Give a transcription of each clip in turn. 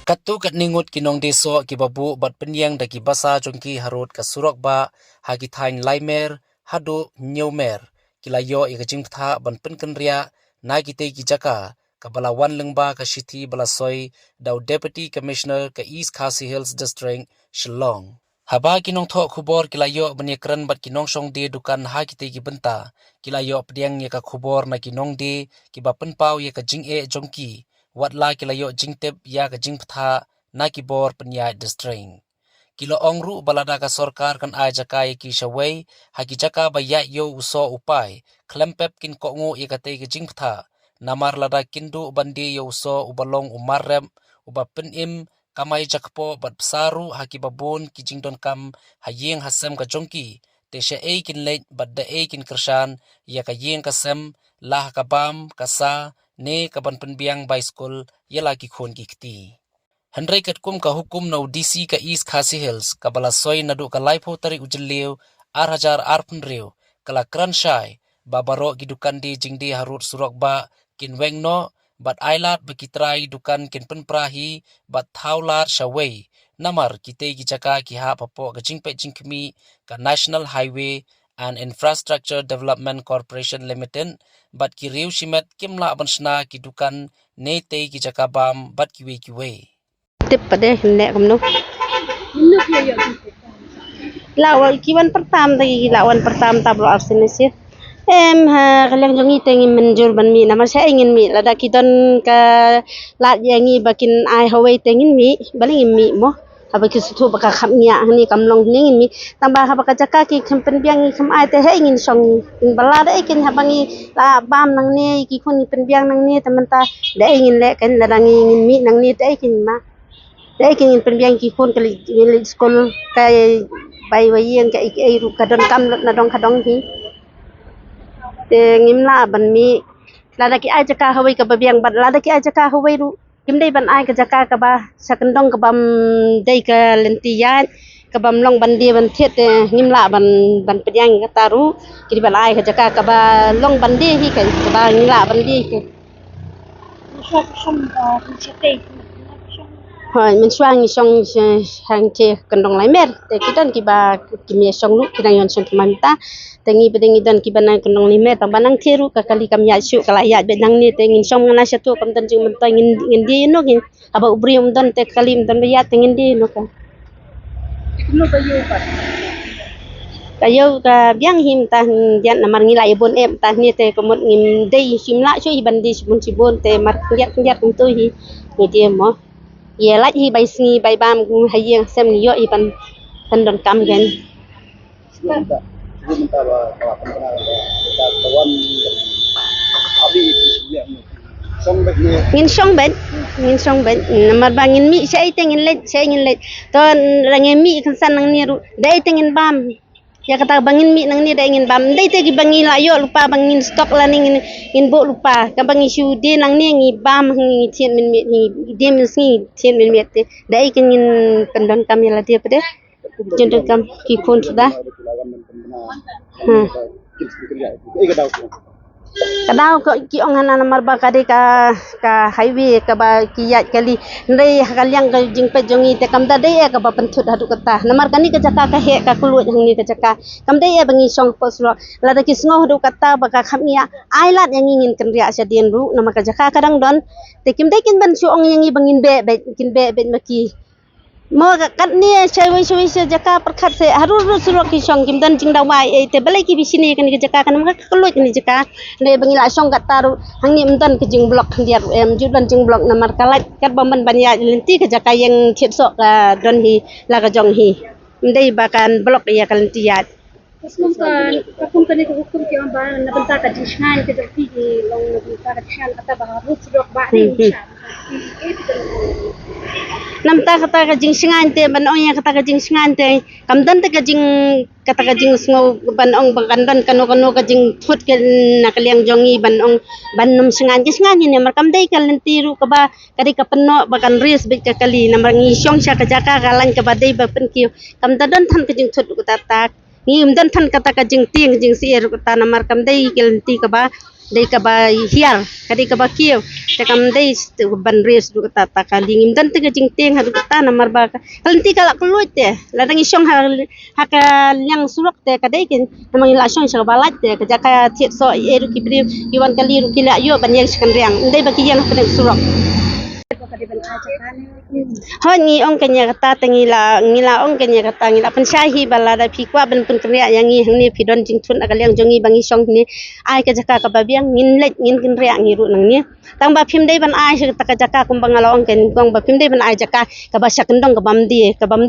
Katu kat ningut kinong deso ki babu bat penyang daki basa jongki harut ka surok ba hagi thain laimer hadu nyeumer kilayo i kajing tha ban penken ria na kite ki jaka ka bala wan lengba ka shithi bala soi dau deputy commissioner ka East Khasi Hills district Shillong haba kinong tho khubor kilayo banyakran bat kinong song de dukan ha kite ki benta kilayo pdiang ye ka khubor na kinong de ki ba penpau ye ka jing e jongki watla kilayo jingtep ya ka jingptha na kibor penyai distreng kilo ongru balada ka sorkar kan ai jakai ki shawai haki jaka baya yo uso upai klempep kin kongu ikate ki jingptha namar lada kindu bandi yo uso ubalong umarem ubapen im kamai jakpo bat psaru haki babun ki jingdon kam hayeng hasem ka jongki te she e kin lej bat da e kin kershan ya ka yeng kasem lah ka bam kasa ne kaban penbiang by school yala ki khon ki kti Henry kat kum ka hukum no DC ka East Khasi Hills ka bala soi nadu ka laipo tari ujeliu ar hajar ar punriu kala kranshai babaro gidukan di jingdi harut surok ba kin wengno bat ailat bekitrai dukan kin penprahi bat thaulat shawai namar kite ki jaka ki ha papo ka jingpe jingkmi ka National Highway and Infrastructure Development Corporation Limited bat ki riu shimet kimla bansna ki dukan ne te ki jaka bam bat kiwe Tip pada nek kamno. Lawan kiwan pertam tadi lawan pertam tablo arsinisir. Kalian jongi tengi menjur ban mi nama saya ingin mi lada kiton ka lat yangi bakin ai hawai tengin mi baling mi mo haba ki sutu baka khamnya ni kamlong ningin mi tambah haba ka jaka ki khampen biang kham ai te ingin song in balada ikin habangi la bam nang ne ki khun pen biang nang ne tamanta da ingin le kan ladang ingin mi nang ne te ikin ma Dai kin penbiang ki phone kali school kai bai wayen kai ai ru kadon kam na dong kadong hi te ngimla ban mi lada ki ai jaka hawai ka babiang bat lada ki ai jaka hawai ru kim dai ban ai ka jaka ka ba sakandong ka bam dai ka lentiyan ka bam long ban dia ban thet ngimla ban penbiang ka taru ki ban ai ka jaka ka ba long ban dia hi ka ba ngimla ban dia ka mình xoang xong hàng chè cần đồng lái mệt để cái đơn kiba kimia xong lúc kita yon xong manta tengi bedengi dan kiba nang cần đồng lái mệt tang banang thiru kakali kam ya syu kala ya bedang ni tengin xong ngana satu kam dan jing mentang ngin di no ngin aba ubri dan te kalim dan ya tengin di no ka ikno kayo ka biang him tan yan namar ngilai bon em tan ni te komot ngim dei himla syu ibandi sibun te mar kiat tu hi ni dia mo ye lách hi bay sni bay bam hayeng sem ni yo iban don kam gen ngin song bet namar bangin mi sai tengin let ton rangin mi kan san nang ni ru dai tengin bam ya kata bangin mi nang ni dai ngin bam dai te gi bangi la yo lupa bangin stok la ning in bo lupa ka bangi shu de nang ni ngi bam ngi tien min mi ngi de min ngi tien min mi te dai kin ngin pendon kam ya la dia pede jendel kam ki pun sudah kadau ko ki ong hana namar ba kade ka highway ka ba ki yat kali ndai kaliang ka jingpe jongi te kam da dai ka ba penthut hadu kata namar kani ka jaka ka he ka kulut hang ni ka jaka kam dai bangi song posro la da ki sngo hadu kata ba ka khamia ai lat yang ingin kan ria sadian ru namar ka jaka kadang don te kim dai kin ban su ong yangi bangin be kin be maki mo kat ni cewek jaka perkat se harus surok ki song kim dan jing dawai te balai ki bisini kan ki jaka kan maka kelut ni jaka le bangila song kat taru hang ni mdan ki jing blok dia em judan jing blok namar kalat kat baman banya lenti ki jaka yang thiet sok don hi la ka jong hi ndai bakan blok ya kalenti ya company ko hukum ki on ba na banta ka jishan ke jati ki long na banta ka jishan kata ba harus surok ba ni namta kata ka jing singan te ban ong ya kata ka jing singan te kam dan te ka jing kata ka jing sngo ban ong bangkandan kano ka jing thut ke nakaliang jongi ban ong ban num singan ni mar kam dai kal tiru ka ba kadi ka penno bakan ris bit ka kali namar ngi syong sya ka jaka kalan ka badai ba pen ki kam dan than ka jing thut ku tatak ni dan than kata ka jing tiang jing sier ka namar kam dai kel ti ka ba dei ka ba hiar kadi ka ba kieu te kam dei ban res du kata ta ka dingim dan te jing teng hadu kata na marba ka kalenti kala keluit te ladang isong ha ka yang surok te ka dei kin namang ila song sa balat te ka jaka tiet so eru kibri iwan kali ru kila yo ban yang sekan riang dei bagi yang pedang surok hoi ngi ong kenya kata tengila ngila ong kenya kata ngila pensyahi balada pikwa ben pun kriya yang ngi hang ni pidon jing thun akal yang jongi bangi song ni ai ka jaka ka babiang ngin let ngin kin riya ngi ru nang ni tang ba phim dei ban ai se ta ka jaka kum bangala ong ken kong ba phim dei ban ai jaka ka ba sakendong ka bam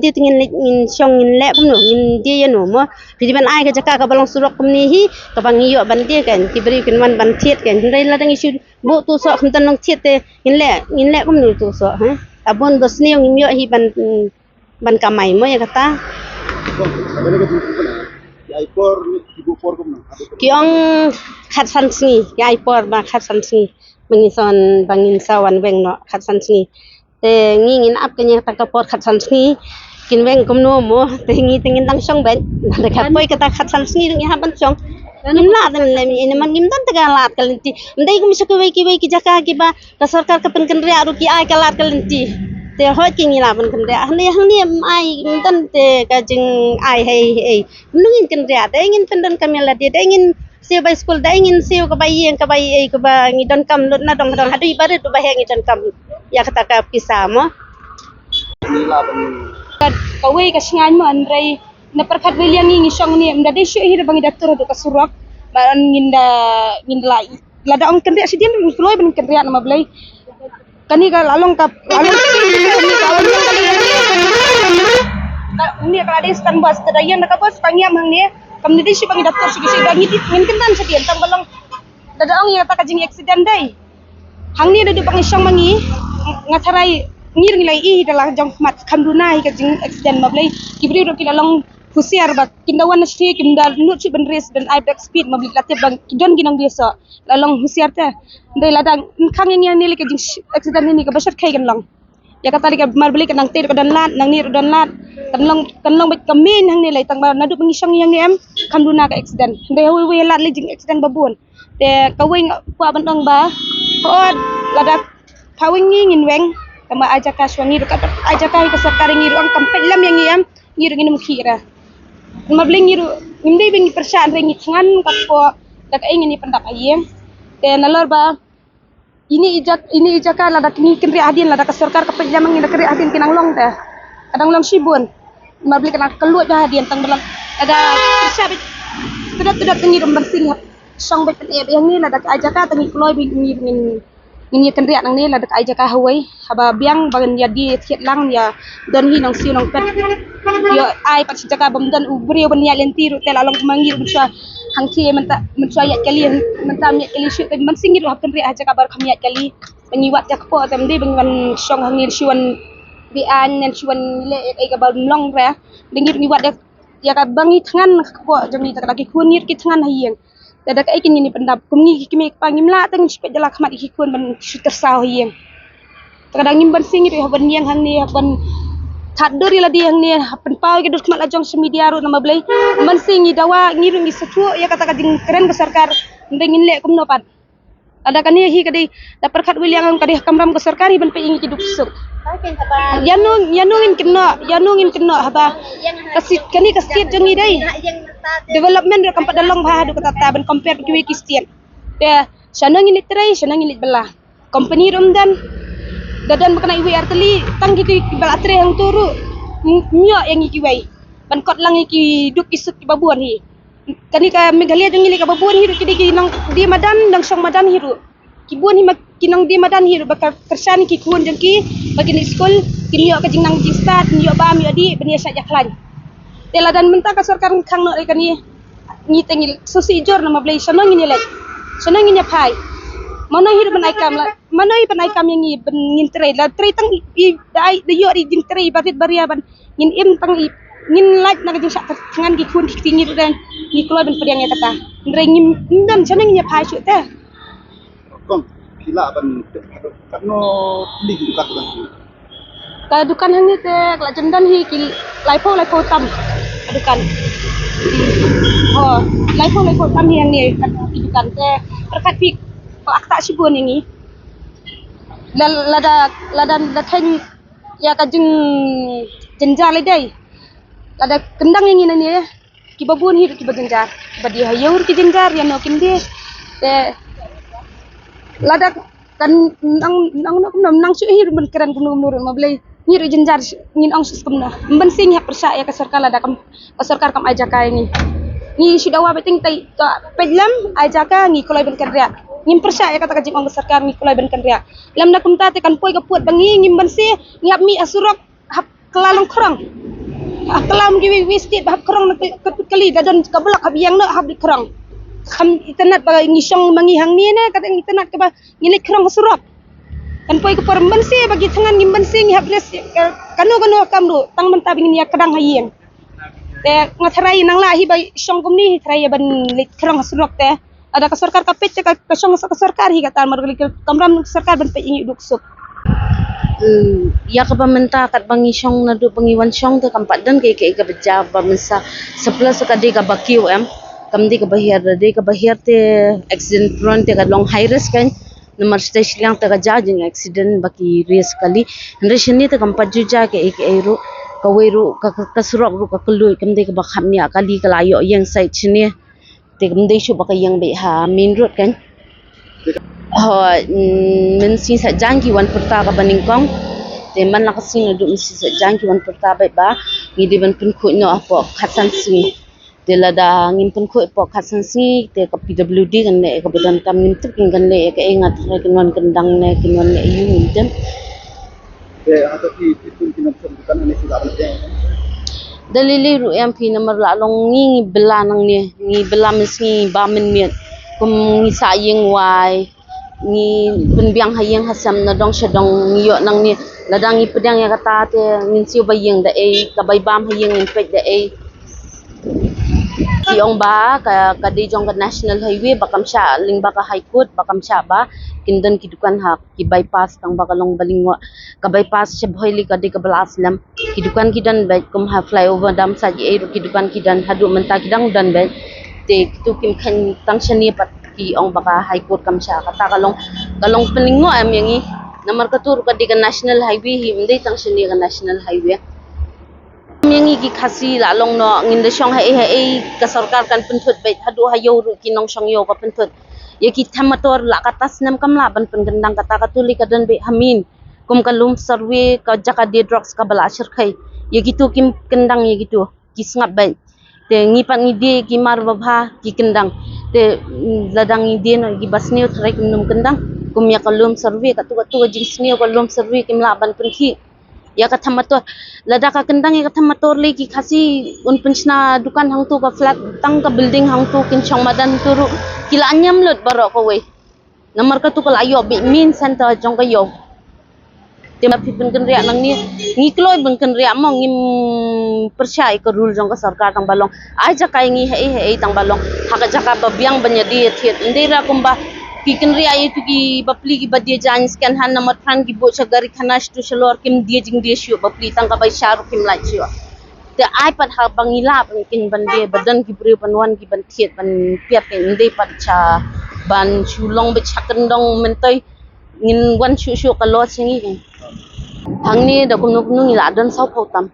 di tingin let ngin song ngin le kum no ngin di ya no mo pidi ban ai ka jaka ka balong surok kum ni hi ka bangi yo ban di kan kibri kin wan ban thiet kan dei la dang isu bu tu so kham tan long thiet te ngin le kum no tu so ha abon bosni yung imyo hi ban kamay mo ya kata kiong khatsan sngi ya ipor ba khatsan sngi bangin sawan weng no khatsan sngi te ngingin ap kenya ta kapor khatsan sngi kin weng kum no mo te ngi tingin tang song ben da khat poi kata khatsan sngi ngi ha ban song nim la dan le mi man nim dan taga lat kalenti ndai kum sa wei ki jaka ki ba ka sarkar ka pen ken ria ru ki ai ka lat kalenti te hoi ki ngila ban ken ria hang ni ai dan te ka jing ai hei nungin ken ria te ngin pen dan kamela de ngin siu bai school da ngin siu ka bai yang ka bai ai ka ba ngi dan kam lut na dong hadu ibarat tu ba ngi dan kam ya kata ka kisah mo kawai ka singan mo andrei na perkat William ngi song ni mda de syu hir bangi datur do kasurok ban nginda lada ong kendria sidian kloy ban kendria nama blai kani ka lalong ni kawan yang kali ni kala de stan bas tadayan ka bas pangiam hang ni kam ni de syu bangi datur sigi bangi ngin kendan sidian tang balong lada ong ya ta ka jing accident dai hang ni do bangi song mangi ngasarai ngir ngilai I dalah jong mat kanduna ka jing accident mablai kibri ro kilalong husiar ba kindawan nasti kindal nut si benres dan I break speed mabli latih bang kidon ginang biasa lalong husiar ta ndai ladang khang yang ni ka jing accident ni ka basat kai kan long ya kata ka mar beli kan nang tir dan lat nang ni dan lat kan long bet kamin hang ni lai tang ba nadu pengisang yang ni em kanduna ka accident ndai wi lat le jing accident babun te kawing pa bandong ba ko ladak kawing ngin weng kama aja ka swangi ka aja ka sarkar ngiru ang kampet lam yang yam ngiru ngin mkhira mabling ngiru ngindai bengi persaan rengi tangan kapo dak ingin ni pendak ayem te nalor ba ini ijaka la dak ni kenri adin la dak sarkar kampet lam ngi dak kri adin kinang long ta kadang long sibun mabling kana keluat dah adin tang belang ada persab tudat ngiru bersing song bet yang ni la dak aja ka tangi kloy ngiru ngin kan riak nang ni la dak aja ka hawai haba biang bangen ya di thiet lang ya don hi nang siu nang pet yo ai pat jaka bam dan ubri ban ya lenti ru tel along mangir bisa hangki menta ayat kali menta ayat kali syu man singir hab kan riak aja ka bar khamiat kali pengiwat jak po tam de bengan song hangir siwan bi an nen siwan le ai ka bar long ra dengir ngiwat ya ka bangi tangan po jami tak lagi kunir ki tangan hayeng dadak ai kin ni pendap kumni kimi pangimla tang sipet jalak mat ikun ban tersau hieng kadang ngim ban singir ban yang hang ni ban thadori la di hang ni pen pau ke dut mat lajong semedia ru nama blai man singi dawa ngiru ngi setu ya kata kading keren besarkar ndengin le kum nopat ada kan hi kadi da perkat William kadi kamram ke sarkari ban pe ingi kiduk suk yanungin kena haba kasit kani kasit jongi dai development rekam pada long bah du kata ban compare ki Christian ya sanang ini belah company romdan dadan makna iwi arteli tang ki balatre hang turu nyo yang iki wai ban kot lang iki duk isuk ki babuan hi kani ka megalia jongi le ka babuan hi ki di nang di madan dang song madan hiru kibuan hi kinang di madan hiru bakal kersan ki kuon jengki bagi ni school kinyo ka jingnang jing start nyo ba mi adi benia sya jaklan tela dan menta ka sarkar khang no kani ni tengil susi jor nama blai sanang ini lek sanang ini pai mana hidup banai kam yang ni ngin trai la trai tang i dai de yo ri jing trai barit baria ban ngin im tang i ngin like na jing sak tangan gi kun ki tingir dan ni kloy ban pediang ya kata ndre ngim ndam sanang ini pai chu ta kong kila ban katno lig kat ban ka dukan hang ni te la jendan hi ki lai po tam dukan oh Laifo kami yang ni kan te perkat pik akta sibun yang ni lada kan ya kajeng jenjar le dai lada kendang yang ini ni kibabun hidup kiba jenjar badi hayur ki jenjar ya no kindi te lada kan nang su hidup men keren kunur mablai nyiru jenjar ngin ang suskumna mbensing ya persa ya kasarkar lada kam kasarkar kam ajaka ini ni sudah wa beting tai pelam ajaka ngi kolai ben kerja ngim persa ya kata kajing ong sarkar ngi kolai ben kerja lam na kumta te kan poi ka puat bangi ngim bensi ngiap mi asurok hap kelalong kerang kelam gi wi stit hap kerang ketut kali dadon kabelak hab yang na hab di kerang kham internet ba ngi song mangi hang ni ne kata internet ka ba ngi kerang asurok kan poi ka por bensi bagi tangan ngim bensi ngi hab les kanu kam du tang men tabing ni kadang hayeng te ngathrai nang la hi bai song kum ni thrai ban lik krong surok te ada ka sarkar ka pet ka song ka sarkar hi ka mar lik kamram sarkar ban pe ingi duk sup ya ka pamenta kat bangi song na du bangi wan song te kampat dan ke ka beja ba mensa sebelas ka de ka bakiu kam de ka bahir te accident prone te ka long high risk kan nomor station lang te ka jajing accident baki risk kali resini te kampat juja ke eru kawiru kasurok ru kakelui kamde ka bakham ni akali kalayo yang site sini te kamde shu baka yang be ha main road kan men si sa jangki wan perta ka baningkong te man la kasing du si sa jangki wan perta ba ngi de ban pun khu no apo khasan si te la da ngin pun khu po khasan si te ka PWD kan ne ka badan kam ngin tup kan ne ka ingat ra kinwan kendang ne kinwan ne yu ngin atau pun kinamsam bukan ini sudah ada. dalili ru MP nomor la long ngi bela nang ni ngi bela meski ba men miet kum ngi sa yeng wai ngi penbiang hayeng hasam na dong shadong ngi yo nang ni ladang ngi pedang ya kata te ngin siu bayeng da e ka bai bam hayeng ngin pet da e ti ong ba ka de jong ka national highway bakam sha ling ba ka high court bakam sha ba kindan kidukan ha ki bypass tang bakalong balingwa ka bypass che bhoili ka de ka balaslam kidukan kidan ba kum ha flyover dam sa ji e kidukan kidan hadu menta kidang dan ba te kitu kim khan tang shani pat ki ong baka high court kam sha kata kalong pelingwa am yangi namar ka tur ka de ka national highway hi mde tang shani ka national highway yangi ki khasi la long no ngin de shong hai ka sarkar kan puntut bai hadu hayo ru ki nong shong yo ka puntut ye ki thamator la ka tasnam kam la ban pen gendang kata ka tuli ka dan be hamin kum kalum survey ka jaka de drugs ka bala shir khai ye gitu kim kendang ye gitu ki snap bai te ngi pat ngi de ki mar babha ki kendang te ladang ngi de no ki basni thrai kum num kendang kum ya kalum survey ka tu jing sni kalum survey kim la ban pen khi ya ka thamator lada ka kendang ya ka thamator le ki khasi un penchna dukan hang tu ka flat tang ka building hang tu kin chong madan turu kila anyam lut baro ko we namar ka tu kala ayo bi min center jong ka yo te ma pi pen ria nang ni ngi kloi ben ken ria mo ngim percaya ka rule jong ka sarkar tang balong ai ja kai ngi hei tang balong ha ka jaka ba biang banyadi thiet ndera kumba kikin ria itu ki bapli ki badie jan scan han nomor than ki bo chagari khanash tu shalor kim die jing die shu bapli tang ka bai sharu kim lai chu te ai pat ha bangila kin bande badan ki bre banwan ki ban thiet ban piat ke inde pat cha ban chulong be chakan dong mentoi ngin wan shu ka lo singi hangni da kunu la don sau photam